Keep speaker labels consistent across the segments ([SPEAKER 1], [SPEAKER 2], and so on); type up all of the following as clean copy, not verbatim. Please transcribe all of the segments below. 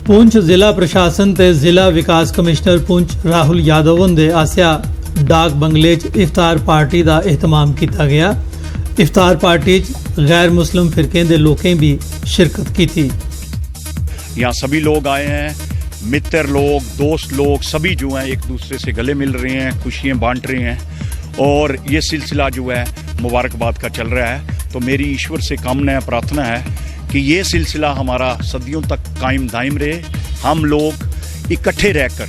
[SPEAKER 1] पुंछ जिला प्रशासन ते जिला विकास कमिश्नर पुंछ राहुल यादव हुंदे आसेआ डाक बंगले च इफ्तार पार्टी का एहतमाम किया गया। इफ्तार पार्टी च गैर मुस्लिम फिरके दे लोकें भी शिरकत की थी।
[SPEAKER 2] यहाँ सभी लोग आए हैं, मित्र लोग, दोस्त लोग सभी जो हैं एक दूसरे से गले मिल रहे हैं, खुशियाँ बांट रहे हैं और ये सिलसिला जो है मुबारकबाद का चल रहा है। तो मेरी ईश्वर से कामना है, प्रार्थना है कि ये सिलसिला हमारा सदियों तक कायम दायम रहे। हम लोग इकट्ठे रहकर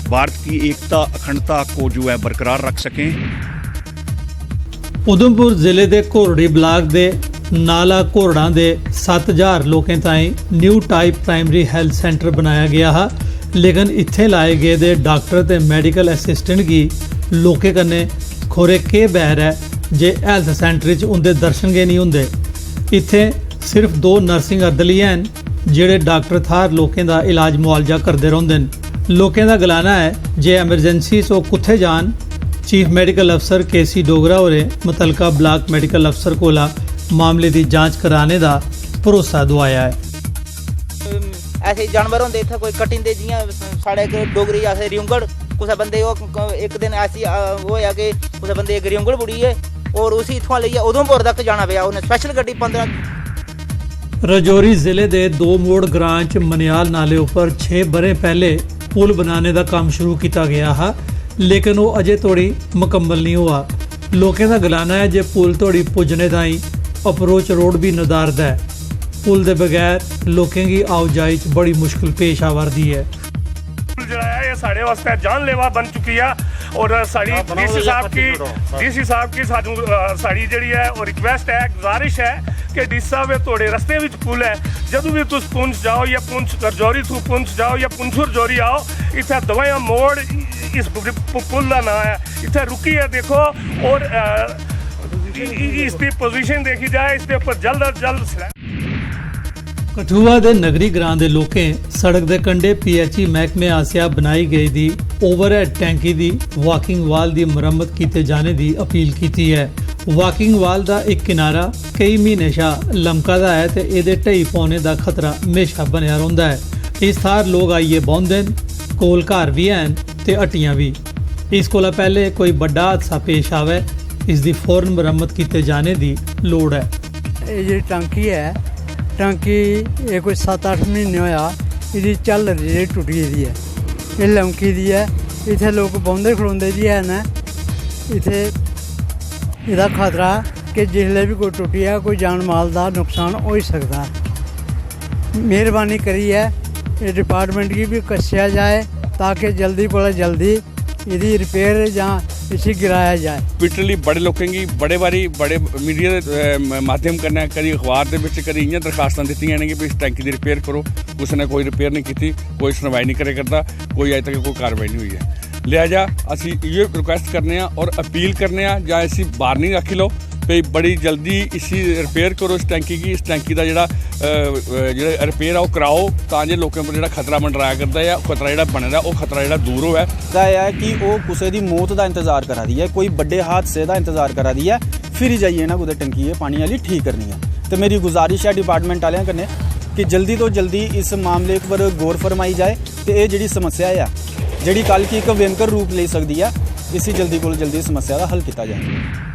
[SPEAKER 2] भारत की एकता अखंडता को जो है बरकरार रख सकें।
[SPEAKER 1] उधमपुर जिले के घोरड़ी ब्लाक के नाला घोरड़ा के 7000 लोगों ताईं new type primary health centre बनाया गया है, लेकिन इत्थे लाए गए डॉक्टर ते मेडिकल असिस्टेंट की लोकें कन्नै खोरे के बैर है जे हैल्थ सेंटर च उंदे दर्शन गै नहीं होंदे। इत्थे सिर्फ 2 नर्सिंग अदली हैं जेड़े डॉक्टर थार लोकें दा इलाज मुआलजा करते रहिंदे न। लोकें दा गलाना है जे एमरजेंसी सो कुत्थे जान। चीफ मेडिकल अफसर KC डोगरा होरें मुतलका ब्लाक मेडिकल अफसर कोला मामले की जांच कराने का भरोसा दुआया है।
[SPEAKER 3] ऐसे जानवर होंदे इत्थे कोई कटिंदे जियां साढ़े डोगरी अस रियुंगड़ कुसै बंदे एक दिन ऐसी होया कि कुसै बंदे इक रियुंगड़ बुड़ी है और उसी इत्थुआं लेइयै उधमपुर तक जाना पिया। उन्हें स्पैशल गड्डी 15।
[SPEAKER 1] राजौरी जिले के 2 मोड़ ग्रां च मनियाल नाले उपर 6 बरे पहले पुल बनाने का काम शुरू किया गया है, लेकिन वो अजे तोड़ी मुकम्मल नहीं हुआ। लोगों का गलाना है जे पुल तोड़ी पुजने ताईं अप्रोच रोड भी नदारद है। पुल के बगैर लोगों की आओजाई च बड़ी मुश्किल पेश आवारदी है।
[SPEAKER 4] ये साढ़े वास्ते जानलेवा बन चुकी है और साड़ी डीसी साहब की साड़ी जी है और रिक्वेस्ट है, गुजारिश है कि डीसी साहब थोड़े रस्ते में पुल है, जदों भी तुम पुंछ जाओ या पुंछ रजौरी तू पुंछ जाओ या पुंछू रजौरी आओ, इतना दवाइयां मोड़ इस पुल का नाम है, इतना रुकी है देखो और इसकी पोजीशन देखी जाए, इसके ऊपर जल्द अज जल्द।
[SPEAKER 1] कठुआ के नगरी ग्रां के लोकें सड़क के कंढे PHE महकमे आसिया बनाई गई दी ओवरहेड टैंकी की वाकिंग वाल की मुरम्मत किए जाने की अपील की है। वाकिंग वाल का एक किनारा कई महीने शा लमकदा है तो ये ढई पौने का खतरा हमेशा बनया रहिंदा है। इस थार लोग आइए बौंदे न, कोल घर भी हैं ते हट्टियां भी। इस कोला पहले कोई बड़ा हादसा पेश आवे, इसकी फौरन मुरम्मत किए जाने की लोड़ है।
[SPEAKER 5] ये जी टांकी है, टांकी ये कोई 7-8 महीने होया इसकी झल जी टुटी गेदी है, ये लमकी दी है। इत्थे लोग बौंदे खड़ोंदे जी है न, इत्थे इहदा खतरा कि जिसले भी कोई टुटी है कोई जान माल का नुकसान हो सकता है। मेहरबानी करिए ये डिपार्टमेंट की भी कस्या जाए ताकि जल्दी कोला जल्दी इसकी रिपेयर या इसी गिराया जाए।
[SPEAKER 6] लिटरली बड़े लोगों की बड़े बारी बड़े मीडिया के माध्यम कन्नै कभी अखबार के कभी इ'यां दरखास्तां दित्तियां ने कि भी इस टैंकी की रिपेयर करो, किसी ने कोई रिपेयर नहीं की, कोई सुनवाई नहीं करे करता, कोई अजे तक कोई कार्रवाई नहीं हुई है। लिहाजा असी ये रिक्वेस्ट करने और अपील करने या इसी वार्निंग आखी लो भी बड़ी जल्दी इसी रिपेयर करो इस टैंकी की। इस टैंकी का जिहड़ा रिपेयर है कराओ ताकि लोगों पर जिहड़ा खतरा मंडराया करता है, खतरा जिहड़ा बने दा वो खतरा जिहड़ा दूर होवे।
[SPEAKER 7] है कि वो किसी की मौत का इंतजार करा दी है, कोई बड़े हादसे का इंतजार करा दी है, फिर ही जाइए ना कुछ टंकी है पानी वाली ठीक करनी है। तो मेरी गुजारिश है डिपार्टमेंट वाले कन्नै कि जल्दी तो जल्दी इस मामले पर गौर फरमाई जाए तो ये जी समस्या है जी कल की एक भयंकर रूप ले सकती है, इसी जल्दी को जल्दी समस्या का हल किया जाए।